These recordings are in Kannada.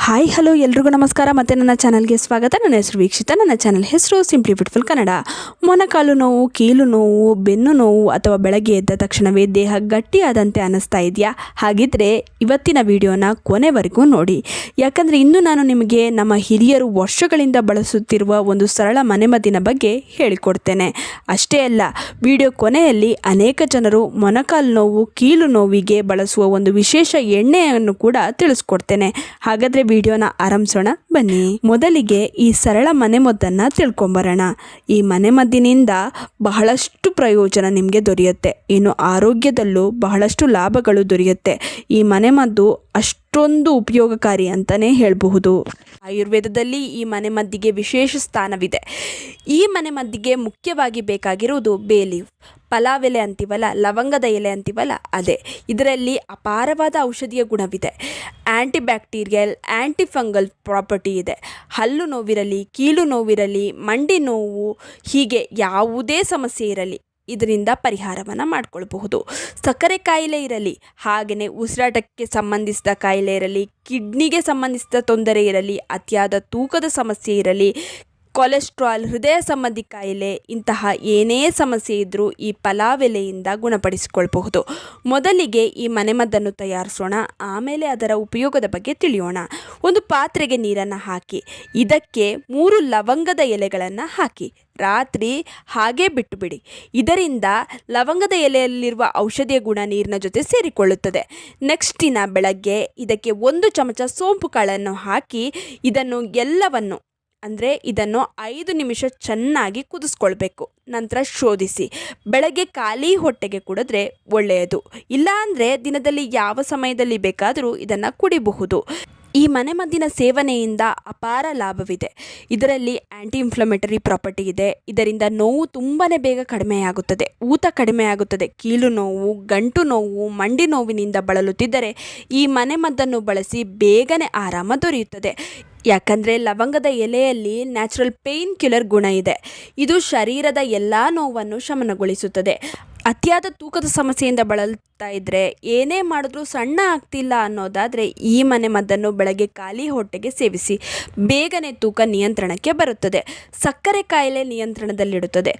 ಹಾಯ್ ಹಲೋ ಎಲ್ರಿಗೂ ನಮಸ್ಕಾರ ಮತ್ತು ನನ್ನ ಚಾನಲ್ಗೆ ಸ್ವಾಗತ. ನನ್ನ ಹೆಸರು ವೀಕ್ಷಿತ. ನನ್ನ ಚಾನಲ್ ಹೆಸರು ಸಿಂಪ್ಲಿ ಬ್ಯೂಟಿಫುಲ್ ಕನ್ನಡ. ಮೊಣಕಾಲು ನೋವು, ಕೀಲು ನೋವು, ಬೆನ್ನು ನೋವು ಅಥವಾ ಬೆಳಗ್ಗೆ ಎದ್ದ ತಕ್ಷಣವೇ ದೇಹ ಗಟ್ಟಿಯಾದಂತೆ ಅನ್ನಿಸ್ತಾ ಇದೆಯಾ? ಹಾಗಿದ್ರೆ ಇವತ್ತಿನ ವಿಡಿಯೋನ ಕೊನೆವರೆಗೂ ನೋಡಿ. ಯಾಕಂದರೆ ಇಂದು ನಾನು ನಿಮಗೆ ನಮ್ಮ ಹಿರಿಯರು ವರ್ಷಗಳಿಂದ ಬಳಸುತ್ತಿರುವ ಒಂದು ಸರಳ ಮನೆಮದ್ದಿನ ಬಗ್ಗೆ ಹೇಳಿಕೊಡ್ತೇನೆ. ಅಷ್ಟೇ ಅಲ್ಲ, ವಿಡಿಯೋ ಕೊನೆಯಲ್ಲಿ ಅನೇಕ ಜನರು ಮೊಣಕಾಲು ನೋವು, ಕೀಲು ನೋವಿಗೆ ಬಳಸುವ ಒಂದು ವಿಶೇಷ ಎಣ್ಣೆಯನ್ನು ಕೂಡ ತಿಳಿಸ್ಕೊಡ್ತೇನೆ. ಹಾಗಾದರೆ ವಿಡಿಯೋನ ಆರಂಭಿಸೋಣ ಬನ್ನಿ. ಮೊದಲಿಗೆ ಈ ಸರಳ ಮನೆಮದ್ದನ್ನು ತಿಳ್ಕೊಂಬರೋಣ. ಈ ಮನೆಮದ್ದಿನಿಂದ ಬಹಳಷ್ಟು ಪ್ರಯೋಜನ ನಿಮಗೆ ದೊರೆಯುತ್ತೆ. ಇನ್ನು ಆರೋಗ್ಯದಲ್ಲೂ ಬಹಳಷ್ಟು ಲಾಭಗಳು ದೊರೆಯುತ್ತೆ. ಈ ಮನೆಮದ್ದು ಅಷ್ಟೊಂದು ಉಪಯೋಗಕಾರಿ ಅಂತಲೇ ಹೇಳಬಹುದು. ಆಯುರ್ವೇದದಲ್ಲಿ ಈ ಮನೆಮದ್ದಿಗೆ ವಿಶೇಷ ಸ್ಥಾನವಿದೆ. ಈ ಮನೆಮದ್ದಿಗೆ ಮುಖ್ಯವಾಗಿ ಬೇಕಾಗಿರುವುದು ಬೇ ಲೀಫ್, ಪಲಾವ್ ಎಲೆ ಅಂತೀವಲ್ಲ, ಲವಂಗದ ಎಲೆ ಅಂತೀವಲ್ಲ, ಅದೇ. ಇದರಲ್ಲಿ ಅಪಾರವಾದ ಔಷಧೀಯ ಗುಣವಿದೆ. ಆ್ಯಂಟಿಬ್ಯಾಕ್ಟೀರಿಯಲ್, ಆ್ಯಂಟಿಫಂಗಲ್ ಪ್ರಾಪರ್ಟಿ ಇದೆ. ಹಲ್ಲು ನೋವಿರಲಿ, ಕೀಲು ನೋವಿರಲಿ, ಮಂಡಿ ನೋವು, ಹೀಗೆ ಯಾವುದೇ ಸಮಸ್ಯೆ ಇರಲಿ ಇದರಿಂದ ಪರಿಹಾರವನ್ನು ಮಾಡಿಕೊಳ್ಬಹುದು. ಸಕ್ಕರೆ ಕಾಯಿಲೆ ಇರಲಿ, ಹಾಗೆಯೇ ಉಸಿರಾಟಕ್ಕೆ ಸಂಬಂಧಿಸಿದ ಕಾಯಿಲೆ ಇರಲಿ, ಕಿಡ್ನಿಗೆ ಸಂಬಂಧಿಸಿದ ತೊಂದರೆ ಇರಲಿ, ಅತಿಯಾದ ತೂಕದ ಸಮಸ್ಯೆ ಇರಲಿ, ಕೊಲೆಸ್ಟ್ರಾಲ್, ಹೃದಯ ಸಂಬಂಧಿ ಕಾಯಿಲೆ, ಇಂತಹ ಏನೇ ಸಮಸ್ಯೆ ಇದ್ದರೂ ಈ ಪಲಾವ್ ಎಲೆಯಿಂದ ಗುಣಪಡಿಸಿಕೊಳ್ಳಬಹುದು. ಮೊದಲಿಗೆ ಈ ಮನೆಮದ್ದನ್ನು ತಯಾರಿಸೋಣ, ಆಮೇಲೆ ಅದರ ಉಪಯೋಗದ ಬಗ್ಗೆ ತಿಳಿಯೋಣ. ಒಂದು ಪಾತ್ರೆಗೆ ನೀರನ್ನು ಹಾಕಿ, ಇದಕ್ಕೆ 3 ಲವಂಗದ ಎಲೆಗಳನ್ನು ಹಾಕಿ ರಾತ್ರಿ ಹಾಗೇ ಬಿಟ್ಟುಬಿಡಿ. ಇದರಿಂದ ಲವಂಗದ ಎಲೆಯಲ್ಲಿರುವ ಔಷಧಿಯ ಗುಣ ನೀರಿನ ಜೊತೆ ಸೇರಿಕೊಳ್ಳುತ್ತದೆ. ನೆಕ್ಸ್ಟ್ ದಿನ ಬೆಳಗ್ಗೆ ಇದಕ್ಕೆ 1 ಚಮಚ ಸೋಂಪು ಕಾಳನ್ನು ಹಾಕಿ ಇದನ್ನು 5 ನಿಮಿಷ ಚೆನ್ನಾಗಿ ಕುದಿಸ್ಕೊಳ್ಬೇಕು. ನಂತರ ಶೋಧಿಸಿ ಬೆಳಗ್ಗೆ ಖಾಲಿ ಹೊಟ್ಟೆಗೆ ಕುಡಿದ್ರೆ ಒಳ್ಳೆಯದು. ಇಲ್ಲ ಅಂದರೆ ದಿನದಲ್ಲಿ ಯಾವ ಸಮಯದಲ್ಲಿ ಬೇಕಾದರೂ ಇದನ್ನು ಕುಡಿಬಹುದು. ಈ ಮನೆಮದ್ದಿನ ಸೇವನೆಯಿಂದ ಅಪಾರ ಲಾಭವಿದೆ. ಇದರಲ್ಲಿ ಆ್ಯಂಟಿ ಇನ್ಫ್ಲಮೇಟರಿ ಪ್ರಾಪರ್ಟಿ ಇದೆ. ಇದರಿಂದ ನೋವು ತುಂಬಾ ಬೇಗ ಕಡಿಮೆಯಾಗುತ್ತದೆ, ಊತ ಕಡಿಮೆಯಾಗುತ್ತದೆ. ಕೀಲು ನೋವು, ಗಂಟು ನೋವು, ಮಂಡಿ ನೋವಿನಿಂದ ಬಳಲುತ್ತಿದ್ದರೆ ಈ ಮನೆಮದ್ದನ್ನು ಬಳಸಿ ಬೇಗನೆ ಆರಾಮ ದೊರೆಯುತ್ತದೆ. ಯಾಕಂದರೆ ಲವಂಗದ ಎಲೆಯಲ್ಲಿ ನ್ಯಾಚುರಲ್ ಪೇಯ್ನ್ ಕಿಲ್ಲರ್ ಗುಣ ಇದೆ. ಇದು ಶರೀರದ ಎಲ್ಲ ನೋವನ್ನು ಶಮನಗೊಳಿಸುತ್ತದೆ. ಅತಿಯಾದ ತೂಕದ ಸಮಸ್ಯೆಯಿಂದ ಬಳಲ್ತಾ ಇದ್ದರೆ, ಏನೇ ಮಾಡಿದ್ರೂ ಸಣ್ಣ ಆಗ್ತಿಲ್ಲ ಅನ್ನೋದಾದರೆ ಈ ಮನೆಮದ್ದನ್ನು ಬೆಳಗ್ಗೆ ಖಾಲಿ ಹೊಟ್ಟೆಗೆ ಸೇವಿಸಿ. ಬೇಗನೆ ತೂಕ ನಿಯಂತ್ರಣಕ್ಕೆ ಬರುತ್ತದೆ. ಸಕ್ಕರೆ ಕಾಯಿಲೆ ನಿಯಂತ್ರಣದಲ್ಲಿಡುತ್ತದೆ.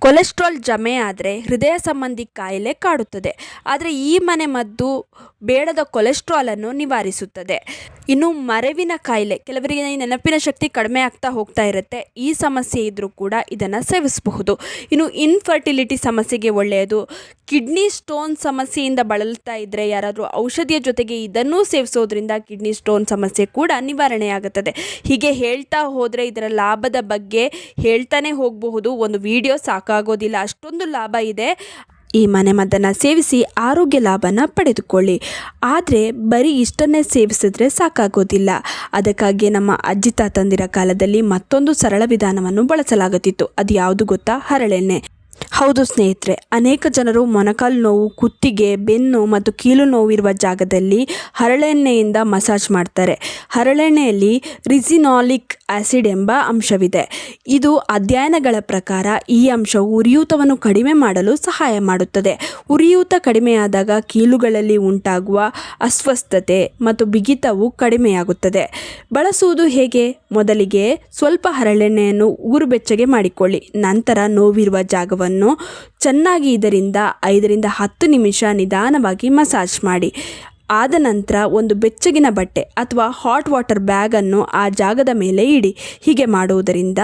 ಕೊಲೆಸ್ಟ್ರಾಲ್ ಜಮೆ ಆದರೆ ಹೃದಯ ಸಂಬಂಧಿ ಕಾಯಿಲೆ ಕಾಡುತ್ತದೆ. ಆದರೆ ಈ ಮನೆಮದ್ದು ಬೇಡದ ಕೊಲೆಸ್ಟ್ರಾಲನ್ನು ನಿವಾರಿಸುತ್ತದೆ. ಇನ್ನು ಮರೆವಿನ ಕಾಯಿಲೆ, ಕೆಲವರಿಗೆ ನೆನಪಿನ ಶಕ್ತಿ ಕಡಿಮೆ ಆಗ್ತಾ ಹೋಗ್ತಾ ಇರುತ್ತೆ. ಈ ಸಮಸ್ಯೆ ಇದ್ದರೂ ಕೂಡ ಇದನ್ನು ಸೇವಿಸಬಹುದು. ಇನ್ನು ಇನ್ಫರ್ಟಿಲಿಟಿ ಸಮಸ್ಯೆಗೆ ಒಳ್ಳೆಯದು. ಕಿಡ್ನಿ ಸ್ಟೋನ್ ಸಮಸ್ಯೆಯಿಂದ ಬಳಲ್ತಾ ಇದ್ದರೆ ಯಾರಾದರೂ ಔಷಧಿಯ ಜೊತೆಗೆ ಇದನ್ನೂ ಸೇವಿಸೋದ್ರಿಂದ ಕಿಡ್ನಿ ಸ್ಟೋನ್ ಸಮಸ್ಯೆ ಕೂಡ ನಿವಾರಣೆಯಾಗುತ್ತದೆ. ಹೀಗೆ ಹೇಳ್ತಾ ಹೋದರೆ ಇದರ ಲಾಭದ ಬಗ್ಗೆ ಹೇಳ್ತಾನೆ ಹೋಗಬಹುದು. ಒಂದು ವಿಡಿಯೋ ಸಾಕಾಗೋದಿಲ್ಲ, ಅಷ್ಟೊಂದು ಲಾಭ ಇದೆ. ಈ ಮನೆಮದ್ದನ್ನು ಸೇವಿಸಿ ಆರೋಗ್ಯ ಲಾಭನ ಪಡೆದುಕೊಳ್ಳಿ. ಆದರೆ ಬರೀ ಇಷ್ಟನ್ನೇ ಸೇವಿಸಿದ್ರೆ ಸಾಕಾಗೋದಿಲ್ಲ. ಅದಕ್ಕಾಗಿ ನಮ್ಮ ಅಜ್ಜಿ ತಾತಂದಿರ ಕಾಲದಲ್ಲಿ ಮತ್ತೊಂದು ಸರಳ ವಿಧಾನವನ್ನು ಬಳಸಲಾಗುತ್ತಿತ್ತು. ಅದು ಯಾವುದು ಗೊತ್ತಾ? ಹರಳೆಣ್ಣೆ. ಹೌದು ಸ್ನೇಹಿತರೆ, ಅನೇಕ ಜನರು ಮೊಣಕಾಲು ನೋವು, ಕುತ್ತಿಗೆ, ಬೆನ್ನು ಮತ್ತು ಕೀಲು ನೋವಿರುವ ಜಾಗದಲ್ಲಿ ಹರಳೆಣ್ಣೆಯಿಂದ ಮಸಾಜ್ ಮಾಡ್ತಾರೆ. ಹರಳೆಣ್ಣೆಯಲ್ಲಿ ರಿಸಿನಾಲಿಕ್ ಆ್ಯಸಿಡ್ ಎಂಬ ಅಂಶವಿದೆ. ಇದು ಅಧ್ಯಯನಗಳ ಪ್ರಕಾರ ಈ ಅಂಶವು ಉರಿಯೂತವನ್ನು ಕಡಿಮೆ ಮಾಡಲು ಸಹಾಯ ಮಾಡುತ್ತದೆ. ಉರಿಯೂತ ಕಡಿಮೆಯಾದಾಗ ಕೀಲುಗಳಲ್ಲಿ ಉಂಟಾಗುವ ಅಸ್ವಸ್ಥತೆ ಮತ್ತು ಬಿಗಿತವು ಕಡಿಮೆಯಾಗುತ್ತದೆ. ಬಳಸುವುದು ಹೇಗೆ? ಮೊದಲಿಗೆ ಸ್ವಲ್ಪ ಹರಳೆಣ್ಣೆಯನ್ನು ಉಗುರು ಬೆಚ್ಚಗೆ ಮಾಡಿಕೊಳ್ಳಿ. ನಂತರ ನೋವಿರುವ ಜಾಗವನ್ನು ಚೆನ್ನಾಗಿ ಇದರಿಂದ 5 ರಿಂದ 10 ನಿಮಿಷ ನಿಧಾನವಾಗಿ ಮಸಾಜ್ ಮಾಡಿ. ಆದ ನಂತರ ಒಂದು ಬೆಚ್ಚಗಿನ ಬಟ್ಟೆ ಅಥವಾ ಹಾಟ್ ವಾಟರ್ ಬ್ಯಾಗನ್ನು ಆ ಜಾಗದ ಮೇಲೆ ಇಡಿ. ಹೀಗೆ ಮಾಡುವುದರಿಂದ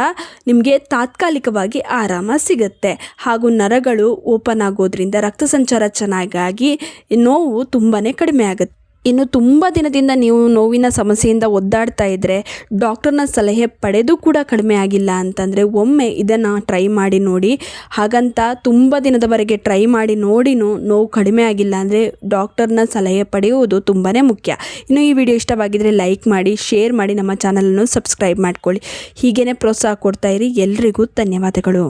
ನಿಮಗೆ ತಾತ್ಕಾಲಿಕವಾಗಿ ಆರಾಮ ಸಿಗುತ್ತೆ. ಹಾಗೂ ನರಗಳು ಓಪನ್ ಆಗೋದ್ರಿಂದ ರಕ್ತ ಸಂಚಾರ ಚೆನ್ನಾಗಿ ನೋವು ತುಂಬಾ ಕಡಿಮೆ ಆಗುತ್ತೆ. ಇನ್ನು ತುಂಬ ದಿನದಿಂದ ನೀವು ನೋವಿನ ಸಮಸ್ಯೆಯಿಂದ ಒದ್ದಾಡ್ತಾ ಇದ್ದರೆ, ಡಾಕ್ಟರ್ನ ಸಲಹೆ ಪಡೆದು ಕೂಡ ಕಡಿಮೆ ಆಗಿಲ್ಲ ಅಂತಂದರೆ ಒಮ್ಮೆ ಇದನ್ನು ಟ್ರೈ ಮಾಡಿ ನೋಡಿ. ಹಾಗಂತ ತುಂಬ ದಿನದವರೆಗೆ ಟ್ರೈ ಮಾಡಿ ನೋಡಿನೂ ನೋವು ಕಡಿಮೆ ಆಗಿಲ್ಲ ಅಂದರೆ ಡಾಕ್ಟರ್ನ ಸಲಹೆ ಪಡೆಯುವುದು ತುಂಬಾ ಮುಖ್ಯ. ಇನ್ನು ಈ ವಿಡಿಯೋ ಇಷ್ಟವಾಗಿದ್ದರೆ ಲೈಕ್ ಮಾಡಿ, ಶೇರ್ ಮಾಡಿ, ನಮ್ಮ ಚಾನಲನ್ನು ಸಬ್ಸ್ಕ್ರೈಬ್ ಮಾಡ್ಕೊಳ್ಳಿ. ಹೀಗೇ ಪ್ರೋತ್ಸಾಹ ಕೊಡ್ತಾ ಇರಿ. ಎಲ್ರಿಗೂ ಧನ್ಯವಾದಗಳು.